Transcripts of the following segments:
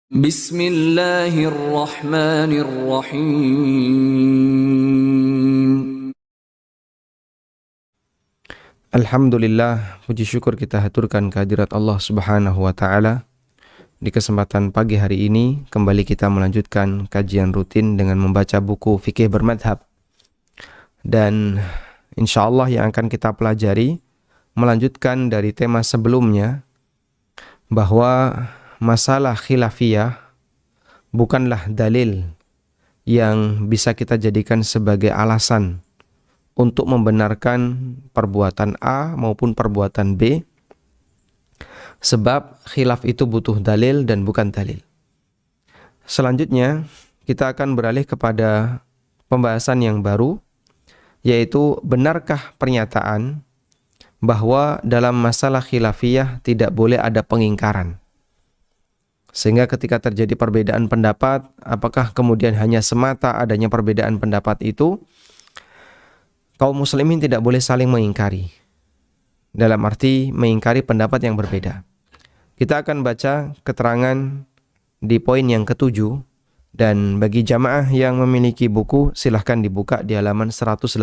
Bismillahirrahmanirrahim. Alhamdulillah, puji syukur kita haturkan kehadirat Allah Subhanahu wa Ta'ala. Di kesempatan pagi hari ini, kembali kita melanjutkan kajian rutin dengan membaca buku fikih bermadhab. Dan insya Allah yang akan kita pelajari, melanjutkan dari tema sebelumnya, bahwa masalah khilafiyah bukanlah dalil yang bisa kita jadikan sebagai alasan untuk membenarkan perbuatan A maupun perbuatan B, sebab khilaf itu butuh dalil dan bukan dalil. Selanjutnya, kita akan beralih kepada pembahasan yang baru, yaitu benarkah pernyataan bahwa dalam masalah khilafiyah tidak boleh ada pengingkaran. Sehingga ketika terjadi perbedaan pendapat, apakah kemudian hanya semata adanya perbedaan pendapat itu, kaum muslimin tidak boleh saling mengingkari. Dalam arti mengingkari pendapat yang berbeda. Kita akan baca keterangan di poin yang ke-7, dan bagi jamaah yang memiliki buku silahkan dibuka di halaman 181.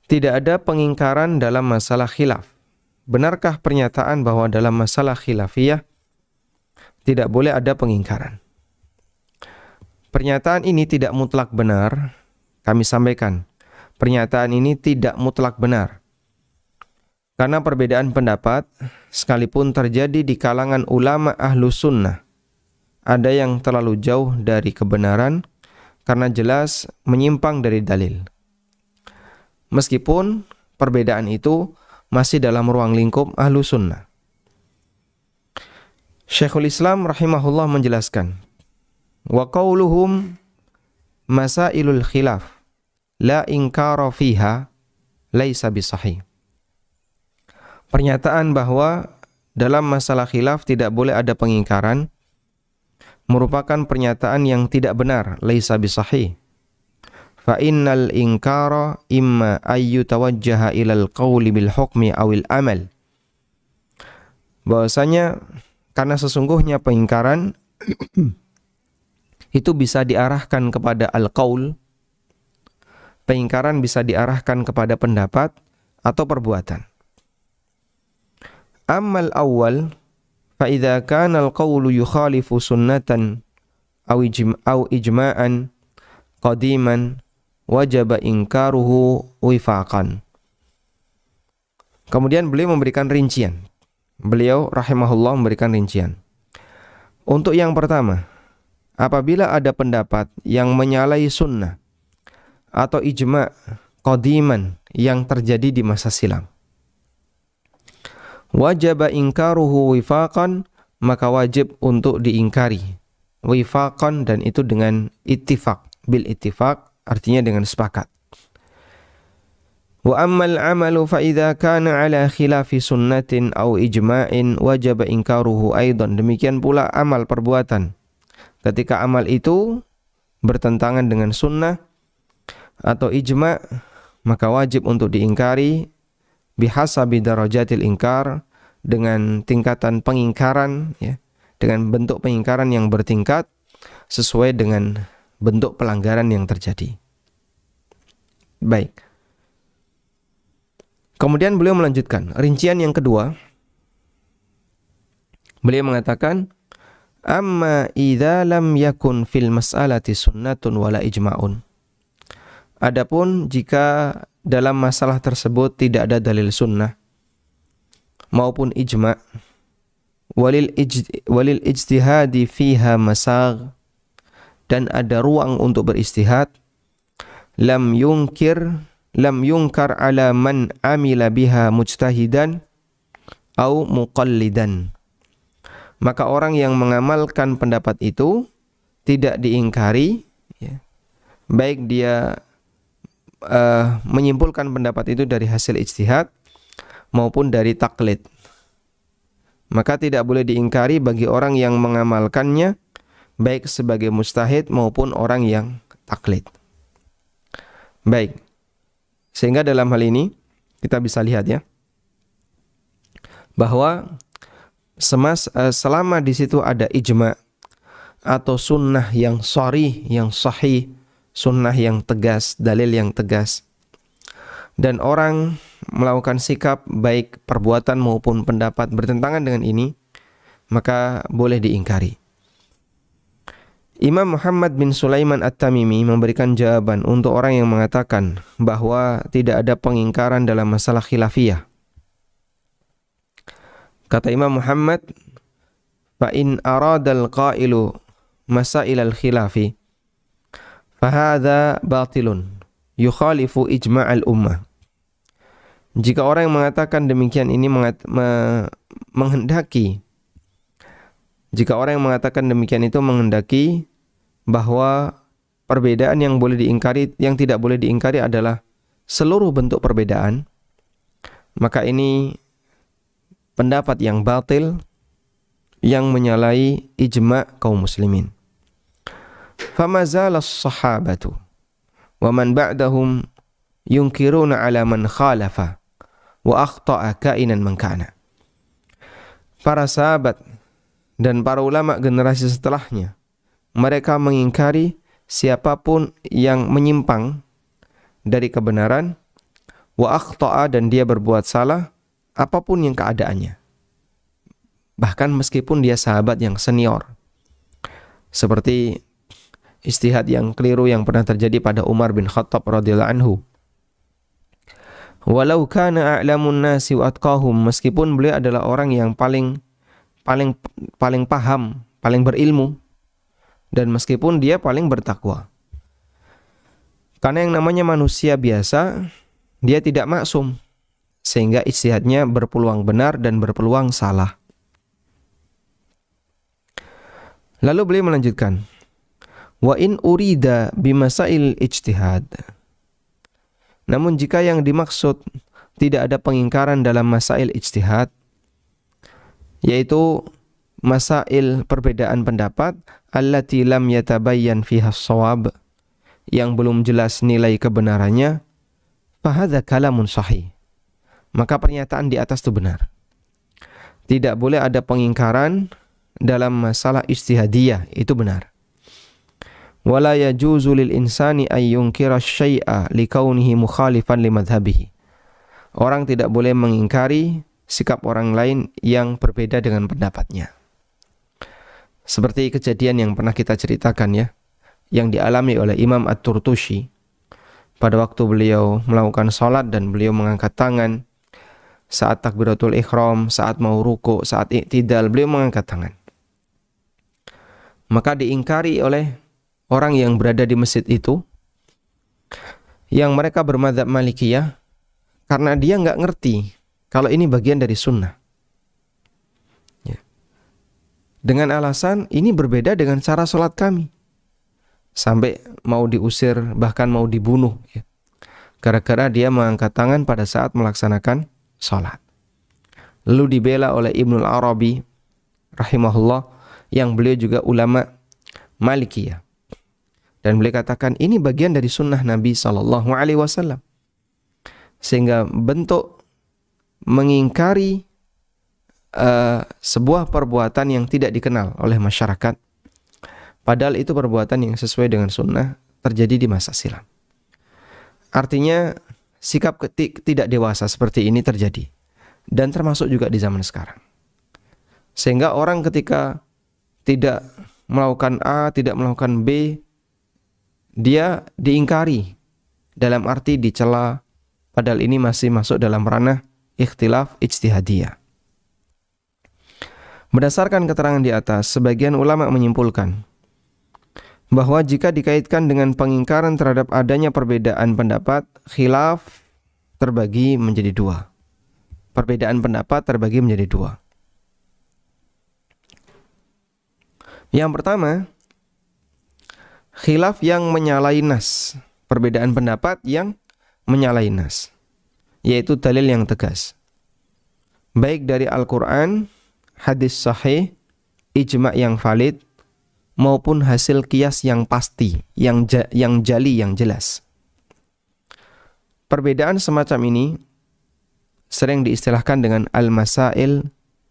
Tidak ada pengingkaran dalam masalah khilaf. Benarkah pernyataan bahwa dalam masalah khilafiyah tidak boleh ada pengingkaran? Pernyataan ini tidak mutlak benar. Kami sampaikan, pernyataan ini tidak mutlak benar. Karena perbedaan pendapat, sekalipun terjadi di kalangan ulama ahlu sunnah, ada yang terlalu jauh dari kebenaran karena jelas menyimpang dari dalil. Meskipun perbedaan itu masih dalam ruang lingkup ahlu sunnah. Syekhul Islam rahimahullah menjelaskan, wa qauluhum masailul khilaf la inkara fiha laisa bisahih. Pernyataan bahwa dalam masalah khilaf tidak boleh ada pengingkaran merupakan pernyataan yang tidak benar, laisa bisahih. Fa innal inkara imma ayyu tawajjaha ilal qawli bil hukmi awil amal. Bahwasanya karena sesungguhnya pengingkaran itu bisa diarahkan kepada al-qaul. Pengingkaran bisa diarahkan kepada pendapat atau perbuatan. Ammal awal, fa idza kana al-qawlu yukhalifu sunnatan aw ijma'an qadiman wajaba inkaruhu wifaqan. Kemudian beliau memberikan rincian. Beliau rahimahullah memberikan rincian. Untuk yang pertama, apabila ada pendapat yang menyalahi sunnah atau ijma' qadiman yang terjadi di masa silam, wajaba ingkaruhu wifaqan, maka wajib untuk diingkari. Wifaqan, dan itu dengan ittifaq. Bil ittifaq artinya dengan sepakat. Wa ammal amalu fa idza kana ala khilafi sunnatin aw ijma'in wajaba ingkaruhu aidan. Demikian pula amal perbuatan. Ketika amal itu bertentangan dengan sunnah atau ijma', maka wajib untuk diingkari bihasabi darajatil ingkar, dengan tingkatan pengingkaran, ya, dengan bentuk pengingkaran yang bertingkat sesuai dengan bentuk pelanggaran yang terjadi. Baik. Kemudian beliau melanjutkan rincian yang kedua. Beliau mengatakan, amma idza lam yakun fil mas'alati sunnatun wala ijma'un. Adapun jika dalam masalah tersebut tidak ada dalil sunnah maupun ijma', walil ijtihadi fiha masagh, dan ada ruang untuk beristihad, lam yunkar ala man amila biha mujtahidan au muqallidan. Maka orang yang mengamalkan pendapat itu tidak diingkari, ya, baik dia menyimpulkan pendapat itu dari hasil ijtihad maupun dari taklid. Maka tidak boleh diingkari bagi orang yang mengamalkannya, baik sebagai mujtahid maupun orang yang taklid. Baik. Sehingga dalam hal ini kita bisa lihat, ya, bahwa selama di situ ada ijma atau sunnah yang sharih, yang sahih, sunnah yang tegas, dalil yang tegas, dan orang melakukan sikap baik perbuatan maupun pendapat bertentangan dengan ini, maka boleh diingkari. Imam Muhammad bin Sulaiman At-Tamimi memberikan jawaban untuk orang yang mengatakan bahwa tidak ada pengingkaran dalam masalah khilafiyah. Kata Imam Muhammad, fa in aradal qailu masail al-khilafi fahadha batilun yukhalifu ijma'al ummah. Jika orang yang mengatakan demikian ini menghendaki, jika orang yang mengatakan demikian itu menghendaki bahwa perbedaan yang boleh diingkari, yang tidak boleh diingkari adalah seluruh bentuk perbedaan, maka ini pendapat yang batil yang menyalahi ijma' kaum muslimin. Famazala as-sahabatu wa man ba'dahum yunkiruna ala man khalafa wa akhta'a kainan man kana. Para sahabat dan para ulama generasi setelahnya, mereka mengingkari siapapun yang menyimpang dari kebenaran, wa akhta'a, dan dia berbuat salah apapun yang keadaannya. Bahkan meskipun dia sahabat yang senior. Seperti ijtihad yang keliru yang pernah terjadi pada Umar bin Khattab radhiyallahu anhu. Walau kana a'lamun nasi wa atqahum, meskipun beliau adalah orang yang paling paham, paling berilmu, dan meskipun dia paling bertakwa. Karena yang namanya manusia biasa, dia tidak maksum, sehingga ijtihadnya berpeluang benar dan berpeluang salah. Lalu beliau melanjutkan, wa in urida bimasail ijtihad. Namun jika yang dimaksud tidak ada pengingkaran dalam masail ijtihad, yaitu masail perbedaan pendapat allati lam yatabayyan fiha as-shawab, yang belum jelas nilai kebenarannya, fahadza kalamun sahih. Maka pernyataan di atas itu benar. Tidak boleh ada pengingkaran dalam masalah ijtihadiyah, itu benar. Wala yajuzu lil insani ay yunkira syai'a likaunihi mukhalifan limadhhabihi. Orang tidak boleh mengingkari sikap orang lain yang berbeda dengan pendapatnya. Seperti kejadian yang pernah kita ceritakan ya, yang dialami oleh Imam At-Turtushi pada waktu beliau melakukan salat dan beliau mengangkat tangan saat takbiratul ihram, saat mau ruku', saat i'tidal, beliau mengangkat tangan. Maka diingkari oleh orang yang berada di masjid itu, yang mereka bermadzhab Malikiyah, karena dia nggak ngerti kalau ini bagian dari sunnah. Ya. Dengan alasan ini berbeda dengan cara sholat kami, sampai mau diusir, bahkan mau dibunuh, ya. Gara-gara dia mengangkat tangan pada saat melaksanakan sholat. Lalu dibela oleh Ibnul Arabi rahimahullah, yang beliau juga ulama Malikiyah. Dan beliau katakan ini bagian dari sunnah Nabi SAW. Sehingga bentuk mengingkari sebuah perbuatan yang tidak dikenal oleh masyarakat, padahal itu perbuatan yang sesuai dengan sunnah, terjadi di masa silam. Artinya sikap tidak dewasa seperti ini terjadi, dan termasuk juga di zaman sekarang. Sehingga orang ketika tidak melakukan A, tidak melakukan B, dia diingkari, dalam arti dicela, padahal ini masih masuk dalam ranah ikhtilaf ijtihadiyah. Berdasarkan keterangan di atas, sebagian ulama menyimpulkan bahwa jika dikaitkan dengan pengingkaran terhadap adanya perbedaan pendapat, khilaf terbagi menjadi dua. Perbedaan pendapat terbagi menjadi dua. Yang pertama, khilaf yang menyalahi nas, perbedaan pendapat yang menyalahi nas, yaitu dalil yang tegas, baik dari Al-Quran, hadis sahih, ijma' yang valid, maupun hasil qiyas yang pasti, yang jali, yang jelas. Perbedaan semacam ini sering diistilahkan dengan al-masail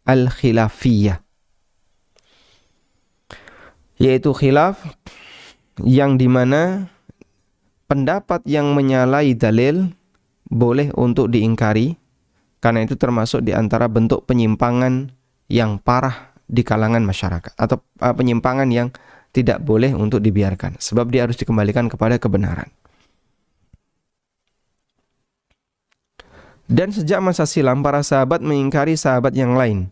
al-khilafiyah, yaitu khilaf yang dimana pendapat yang menyalahi dalil boleh untuk diingkari, karena itu termasuk di antara bentuk penyimpangan yang parah di kalangan masyarakat, atau penyimpangan yang tidak boleh untuk dibiarkan, sebab dia harus dikembalikan kepada kebenaran. Dan sejak masa silam, para sahabat mengingkari sahabat yang lain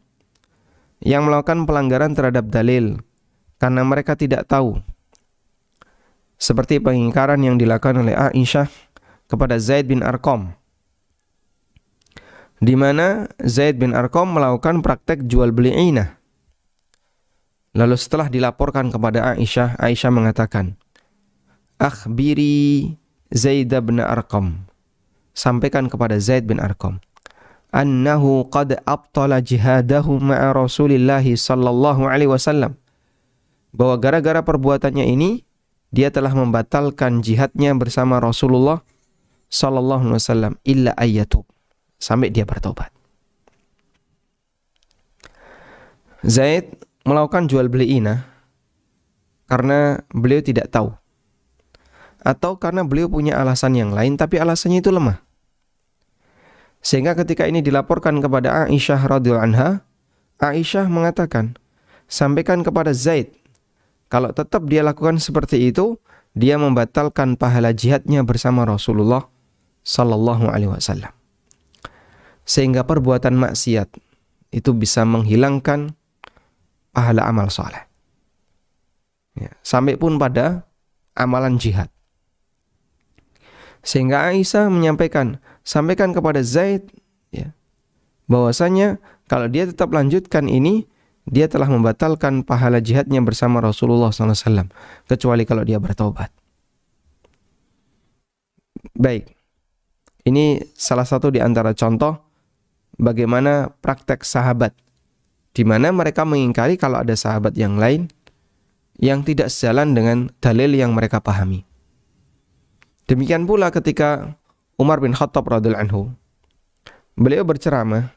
yang melakukan pelanggaran terhadap dalil karena mereka tidak tahu. Seperti pengingkaran yang dilakukan oleh Aisyah kepada Zaid bin Arqam, di mana Zaid bin Arqam melakukan praktek jual beli inah. Lalu setelah dilaporkan kepada Aisyah, Aisyah mengatakan, "Akhbiri Zaid bin Arqam." Sampaikan kepada Zaid bin Arqam, "Annahu qad abtala jihadahu ma'a Rasulillah sallallahu alaihi wasallam." Bahwa gara-gara perbuatannya ini, dia telah membatalkan jihadnya bersama Rasulullah sallallahu alaihi wasallam illa ayyatub, sampai dia bertobat. Zaid melakukan jual beli inah karena beliau tidak tahu, atau karena beliau punya alasan yang lain tapi alasannya itu lemah. Sehingga ketika ini dilaporkan kepada Aisyah radhiyallahu anha, Aisyah mengatakan, sampaikan kepada Zaid, kalau tetap dia lakukan seperti itu, dia membatalkan pahala jihadnya bersama Rasulullah sallallahu alaihi wasallam. Sehingga perbuatan maksiat itu bisa menghilangkan pahala amal soleh. Ya, sampai pun pada amalan jihad. Sehingga Aisyah menyampaikan, sampaikan kepada Zaid, ya, bahwasanya kalau dia tetap lanjutkan ini, dia telah membatalkan pahala jihadnya bersama Rasulullah SAW, kecuali kalau dia bertobat. Baik, ini salah satu di antara contoh bagaimana praktek sahabat, di mana mereka mengingkari kalau ada sahabat yang lain yang tidak sejalan dengan dalil yang mereka pahami. Demikian pula ketika Umar bin Khattab radhiyallahu anhu, beliau berceramah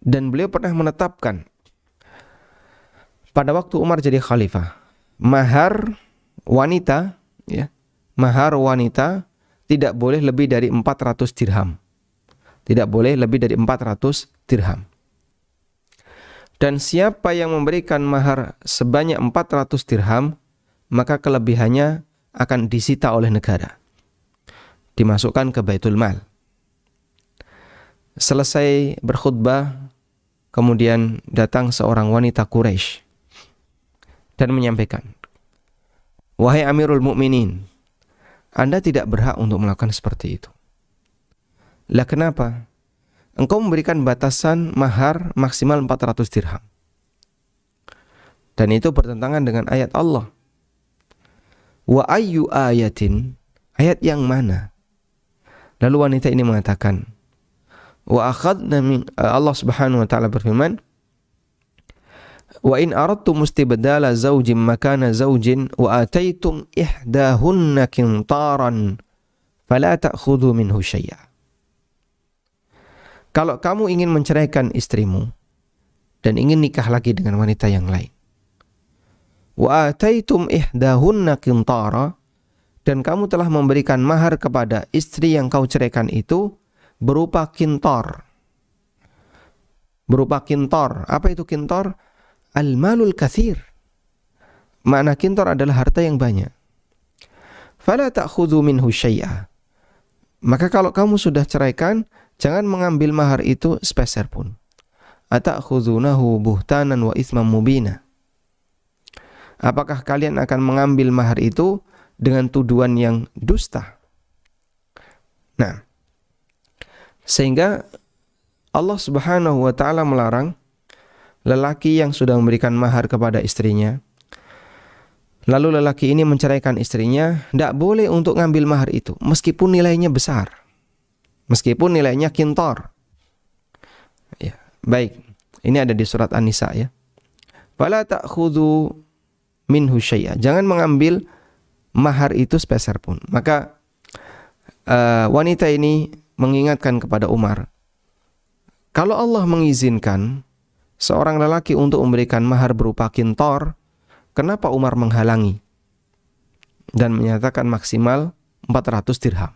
dan beliau pernah menetapkan pada waktu Umar jadi khalifah, mahar wanita, ya, mahar wanita tidak boleh lebih dari 400 dirham. Tidak boleh lebih dari 400 dirham. Dan siapa yang memberikan mahar sebanyak 400 dirham, maka kelebihannya akan disita oleh negara, dimasukkan ke Baitul Mal. Selesai berkhutbah, kemudian datang seorang wanita Quraisy dan menyampaikan, "Wahai Amirul Mukminin, Anda tidak berhak untuk melakukan seperti itu." Lah kenapa? Engkau memberikan batasan mahar maksimal 400 dirham. Dan itu bertentangan dengan ayat Allah. Wa ayyu ayatin, ayat yang mana? Lalu wanita ini mengatakan, wa akhadna min, Allah Subhanahu wa taala berfirman, wa in aradtum istibdala zawjin makana zawjin wa ataitum ihdahunna qintaran fala ta'khudhu minhu syai'a. Kalau kamu ingin menceraikan istrimu dan ingin nikah lagi dengan wanita yang lain, wa ataitum ihdahunna qintara, dan kamu telah memberikan mahar kepada istri yang kau ceraikan itu berupa qintar. Berupa qintar. Apa itu qintar? Al-malul katsir. Makna qintar adalah harta yang banyak. Fala ta'khudhu minhu syai'a. Maka kalau kamu sudah ceraikan, jangan mengambil mahar itu sepeser pun. Ata'khudhunahu buhtanan wa itsman mubina. Apakah kalian akan mengambil mahar itu dengan tuduhan yang dusta? Nah, sehingga Allah Subhanahu wa taala melarang lelaki yang sudah memberikan mahar kepada istrinya, lalu lelaki ini menceraikan istrinya, tidak boleh untuk ngambil mahar itu meskipun nilainya besar, meskipun nilainya qintar. Ya, baik. Ini ada di surat An-Nisa, ya. Fala ta'khudhu minhu syai'a. Jangan mengambil mahar itu sepeser pun. Maka wanita ini mengingatkan kepada Umar, kalau Allah mengizinkan seorang lelaki untuk memberikan mahar berupa kintor, kenapa Umar menghalangi dan menyatakan maksimal 400 dirham?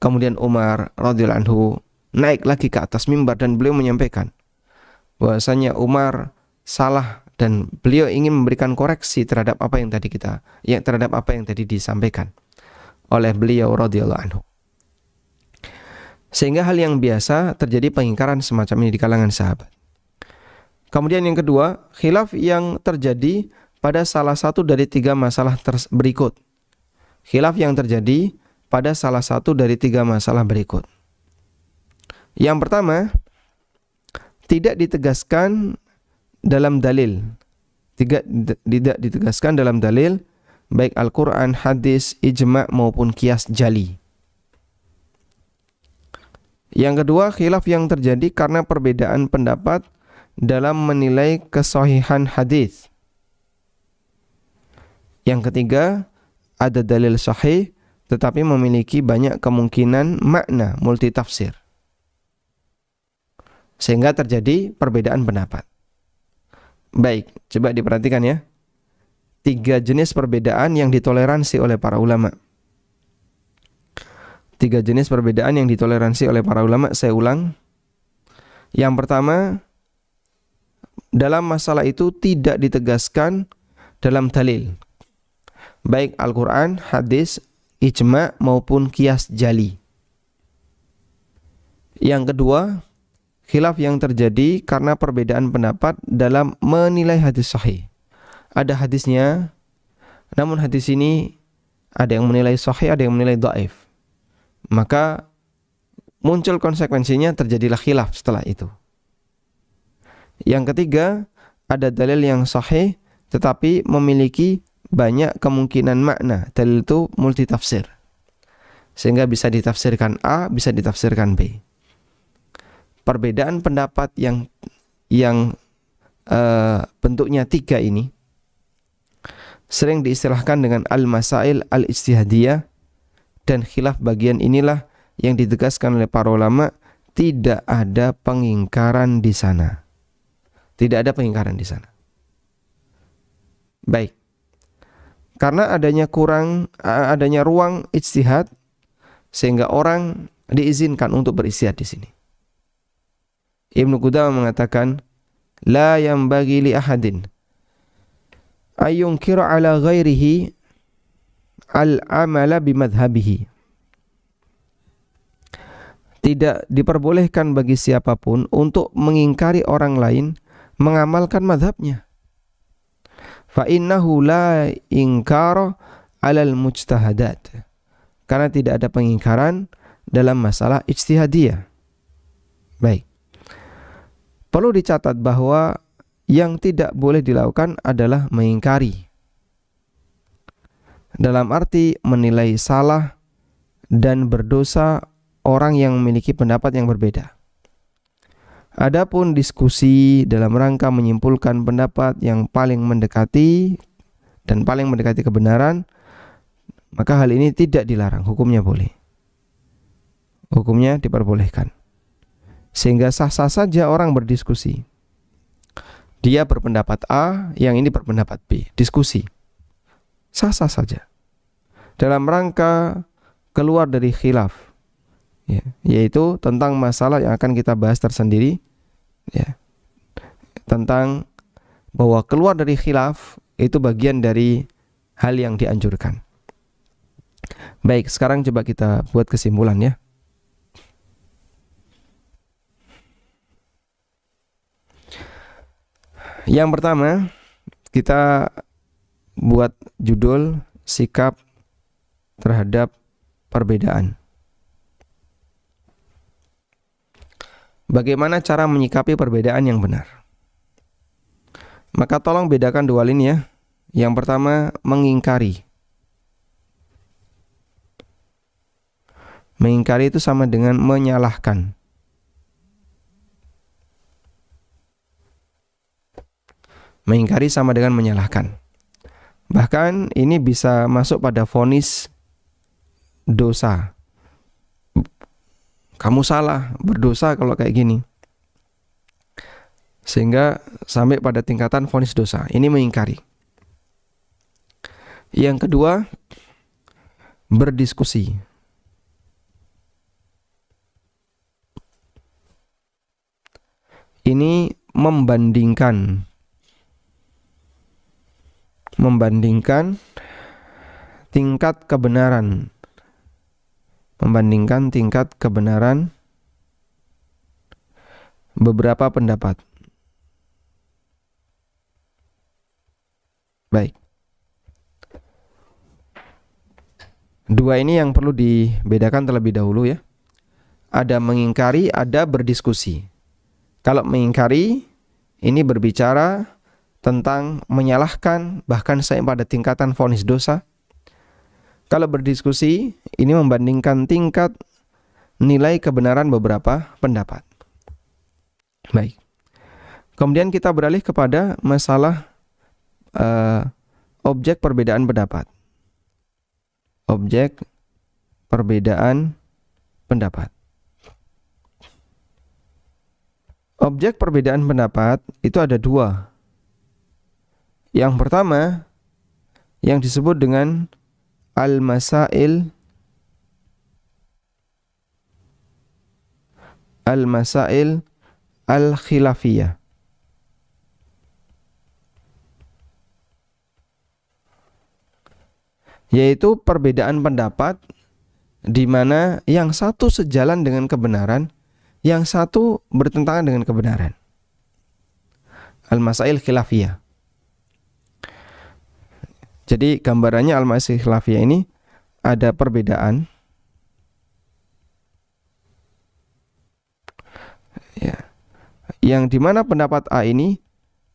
Kemudian Umar radhiyallahu anhu naik lagi ke atas mimbar dan beliau menyampaikan bahwasanya Umar salah dan beliau ingin memberikan koreksi terhadap apa yang tadi disampaikan oleh beliau radhiyallahu anhu. Sehingga hal yang biasa terjadi pengingkaran semacam ini di kalangan sahabat. Kemudian yang kedua, khilaf yang terjadi pada salah satu dari 3 masalah berikut. Khilaf yang terjadi pada salah satu dari 3 masalah berikut. Yang pertama, tidak ditegaskan dalam dalil. Tidak ditegaskan dalam dalil, baik Al-Quran, hadis, ijma' maupun qiyas jali. Yang kedua, khilaf yang terjadi karena perbedaan pendapat dalam menilai kesahihan hadis. Yang ketiga, ada dalil sahih tetapi memiliki banyak kemungkinan makna multitafsir, sehingga terjadi perbedaan pendapat. Baik, coba diperhatikan ya. 3 jenis perbedaan yang ditoleransi oleh para ulama. 3 jenis perbedaan yang ditoleransi oleh para ulama, saya ulang. Yang pertama, dalam masalah itu tidak ditegaskan dalam dalil, baik Al-Quran, hadis, ijma' maupun qiyas jali. Yang kedua, khilaf yang terjadi karena perbedaan pendapat dalam menilai hadis sahih. Ada hadisnya, namun hadis ini ada yang menilai sahih, ada yang menilai dhaif. Maka muncul konsekuensinya, terjadilah khilaf setelah itu. Yang ketiga, ada dalil yang sahih tetapi memiliki banyak kemungkinan makna. Dalil itu multitafsir, sehingga bisa ditafsirkan A, bisa ditafsirkan B. Perbedaan pendapat yang bentuknya 3 ini sering diistilahkan dengan al-masail al-ijtihadiyah, dan khilaf bagian inilah yang ditegaskan oleh para ulama, tidak ada pengingkaran di sana. Tidak ada pengingkaran di sana. Baik. Karena adanya ruang ijtihad, sehingga orang diizinkan untuk beristihad di sini. Ibnu Qudamah mengatakan, la yanbaghi li ahadin ayyunkira ala ghairihi al-amala bimadhabihi. Tidak diperbolehkan bagi siapapun untuk mengingkari orang lain mengamalkan madhabnya. Fa innahu la inkara 'alal mujtahadat. Karena tidak ada pengingkaran dalam masalah ijtihadiyah. Baik. Perlu dicatat bahwa yang tidak boleh dilakukan adalah mengingkari, dalam arti menilai salah dan berdosa orang yang memiliki pendapat yang berbeda. Adapun diskusi dalam rangka menyimpulkan pendapat yang paling mendekati dan paling mendekati kebenaran, maka hal ini tidak dilarang, hukumnya boleh. Hukumnya diperbolehkan. Sehingga sah-sah saja orang berdiskusi. Dia berpendapat A, yang ini berpendapat B. Diskusi. Sah-sah saja. Dalam rangka keluar dari khilaf, ya, yaitu tentang masalah yang akan kita bahas tersendiri, ya, tentang bahwa keluar dari khilaf itu bagian dari hal yang dianjurkan. Baik, sekarang coba kita buat kesimpulan ya. Yang pertama, kita buat judul sikap terhadap perbedaan. Bagaimana cara menyikapi perbedaan yang benar? Maka tolong bedakan 2 hal ini ya. Yang pertama, mengingkari. Mengingkari itu sama dengan menyalahkan. Mengingkari sama dengan menyalahkan. Bahkan ini bisa masuk pada vonis dosa. Kamu salah, berdosa kalau kayak gini. sehingga sampai pada tingkatan vonis dosa. Ini mengingkari. Yang kedua, berdiskusi. Ini membandingkan tingkat kebenaran, beberapa pendapat. Baik. Dua ini yang perlu dibedakan terlebih dahulu ya. Ada mengingkari, ada berdiskusi. Kalau mengingkari, ini berbicara tentang menyalahkan, bahkan sampai pada tingkatan vonis dosa. Kalau berdiskusi, ini membandingkan tingkat nilai kebenaran beberapa pendapat. Baik. Kemudian kita beralih kepada masalah objek perbedaan pendapat. Objek perbedaan pendapat. Objek perbedaan pendapat itu ada dua. Yang pertama, yang disebut dengan al-masail al-khilafiyah. Yaitu perbedaan pendapat di mana yang satu sejalan dengan kebenaran, yang satu bertentangan dengan kebenaran. Al-masail khilafiyah. Jadi gambarannya al-masail khilafiyah ini ada perbedaan ya, yang dimana pendapat A ini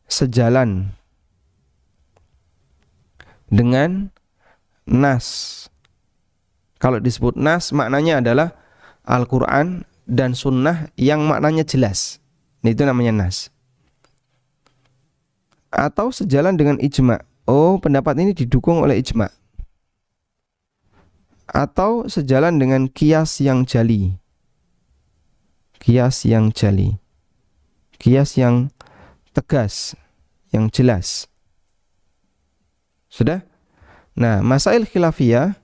sejalan dengan nas. Kalau disebut nas, maknanya adalah Al-Quran dan sunnah yang maknanya jelas. Itu namanya nas. Atau sejalan dengan ijma. Oh, pendapat ini didukung oleh ijma. Atau sejalan dengan qiyas yang jali. Qiyas yang jali. Qiyas yang tegas, yang jelas. Sudah? Nah, masail khilafiyah,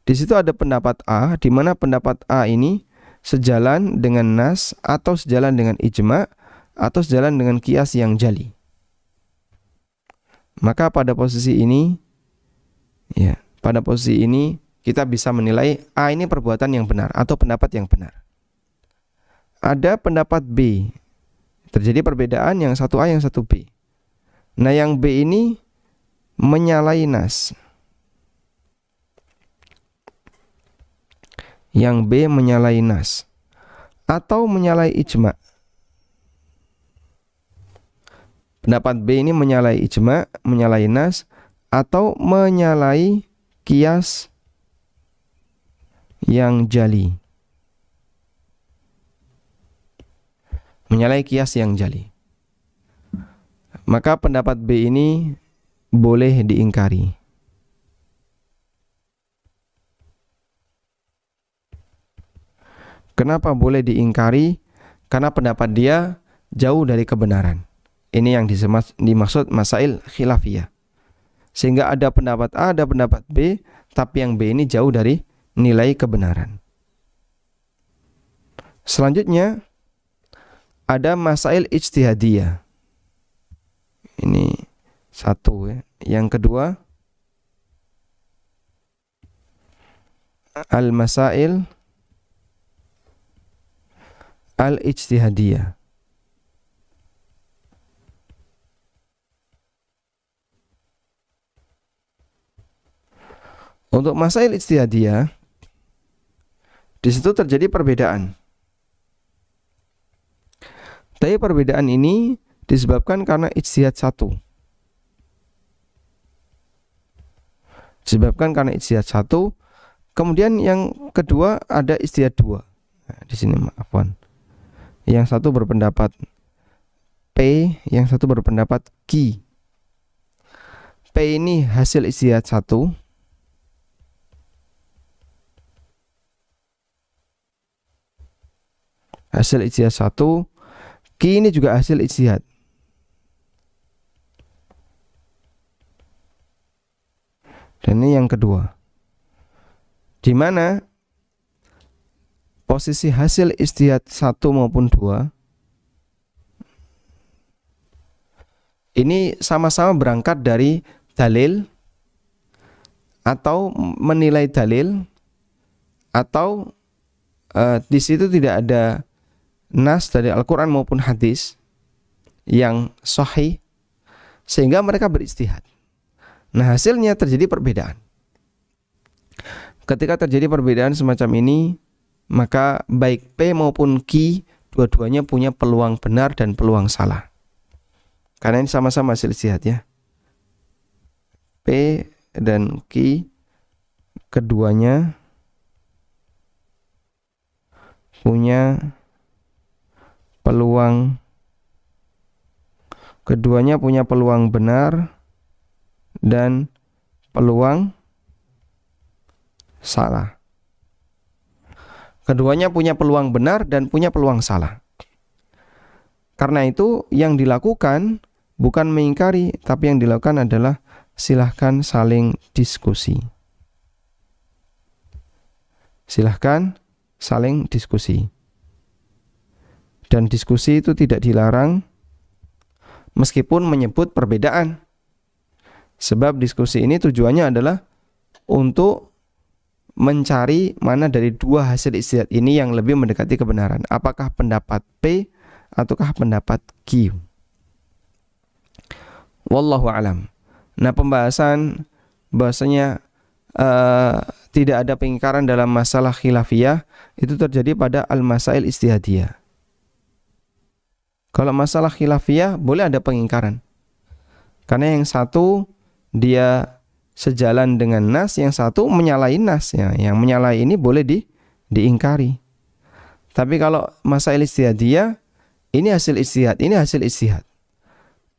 di situ ada pendapat A, di mana pendapat A ini sejalan dengan nas, atau sejalan dengan ijma, atau sejalan dengan qiyas yang jali. Maka pada posisi ini, kita bisa menilai A ini perbuatan yang benar atau pendapat yang benar. Ada pendapat B, terjadi perbedaan yang satu A yang satu B. Nah, yang B ini menyalahi nas. Yang B menyalahi nas atau menyalahi ijma. Pendapat B ini menyalahi ijma, menyalahi nas, atau menyalahi qiyas yang jali. Menyalahi qiyas yang jali. Maka pendapat B ini boleh diingkari. Kenapa boleh diingkari? Karena pendapat dia jauh dari kebenaran. Ini yang dimaksud masail khilafiyah. Sehingga ada pendapat A, ada pendapat B, tapi yang B ini jauh dari nilai kebenaran. Selanjutnya ada masail ijtihadiyah. Ini satu ya. Yang kedua, al-masail al-ijtihadiyah. Untuk masail ijtihadiyah, di situ terjadi perbedaan. Tapi perbedaan ini disebabkan karena ijtihad satu. Kemudian yang kedua ada ijtihad dua. Nah, di sini maafkan. Yang satu berpendapat P, yang satu berpendapat Q. P ini hasil ijtihad satu. Hasil ijtihad satu. Q ini juga hasil ijtihad. Dan ini yang kedua, di mana posisi hasil ijtihad 1 maupun 2 ini sama-sama berangkat dari dalil atau menilai dalil, atau di situ tidak ada nas dari Al-Quran maupun hadis yang sahih sehingga mereka berijtihad. Nah, hasilnya terjadi perbedaan. Ketika terjadi perbedaan semacam ini, maka baik P maupun Q dua-duanya punya peluang benar dan peluang salah. Karena ini sama-sama hasil ijtihad ya. P dan Q keduanya punya peluang benar dan peluang salah. Keduanya punya peluang benar dan punya peluang salah. Karena itu yang dilakukan bukan mengingkari, tapi yang dilakukan adalah silahkan saling diskusi. Silahkan saling diskusi. Dan diskusi itu tidak dilarang meskipun menyebut perbedaan. Sebab diskusi ini tujuannya adalah untuk mencari mana dari dua hasil ijtihad ini yang lebih mendekati kebenaran. Apakah pendapat P ataukah pendapat Q? Wallahu alam. Nah, pembahasan bahasanya tidak ada pengingkaran dalam masalah khilafiyah itu terjadi pada al-masail ijtihadiyah. Kalau masalah khilafiyah boleh ada pengingkaran. Karena yang satu dia sejalan dengan nas, yang satu menyalahi nas ya. Yang menyalahi ini boleh diingkari. Tapi kalau masail ijtihadiyah, ini hasil ijtihad, ini hasil ijtihad.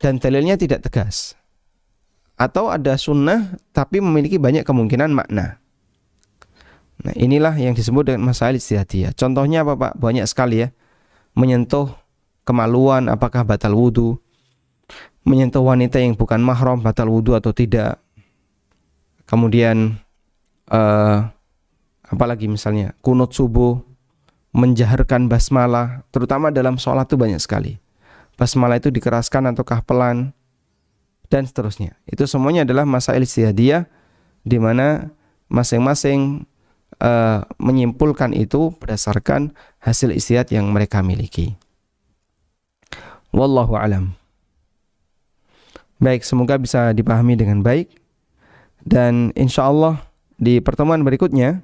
Dan dalilnya tidak tegas. Atau ada sunnah tapi memiliki banyak kemungkinan makna. Nah, inilah yang disebut dengan masail ijtihadiyah. Contohnya apa Pak? Banyak sekali ya. Menyentuh kemaluan apakah batal wudu, menyentuh wanita yang bukan mahram batal wudu atau tidak. Kemudian apalagi misalnya kunut subuh, menjaharkan basmalah, terutama dalam sholat itu banyak sekali. Basmalah itu dikeraskan ataukah pelan, dan seterusnya. Itu semuanya adalah masail ijtihadiyah di mana masing-masing menyimpulkan itu berdasarkan hasil ijtihad yang mereka miliki. Wallahu alam. Baik, semoga bisa dipahami dengan baik. Dan insya Allah di pertemuan berikutnya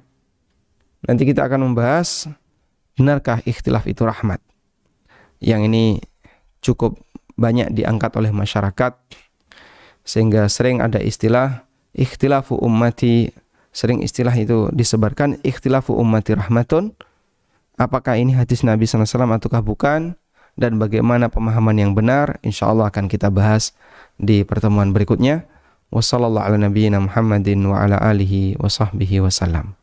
nanti kita akan membahas benarkah ikhtilaf itu rahmat. Yang ini cukup banyak diangkat oleh masyarakat sehingga sering ada istilah ikhtilafu ummati, sering istilah itu disebarkan ikhtilafu ummati rahmatun. Apakah ini hadis Nabi SAW ataukah bukan? Dan bagaimana pemahaman yang benar, insya Allah akan kita bahas di pertemuan berikutnya. Wassallallahu ala nabiyyina Muhammadin wa ala alihi wa sahbihi wasallam.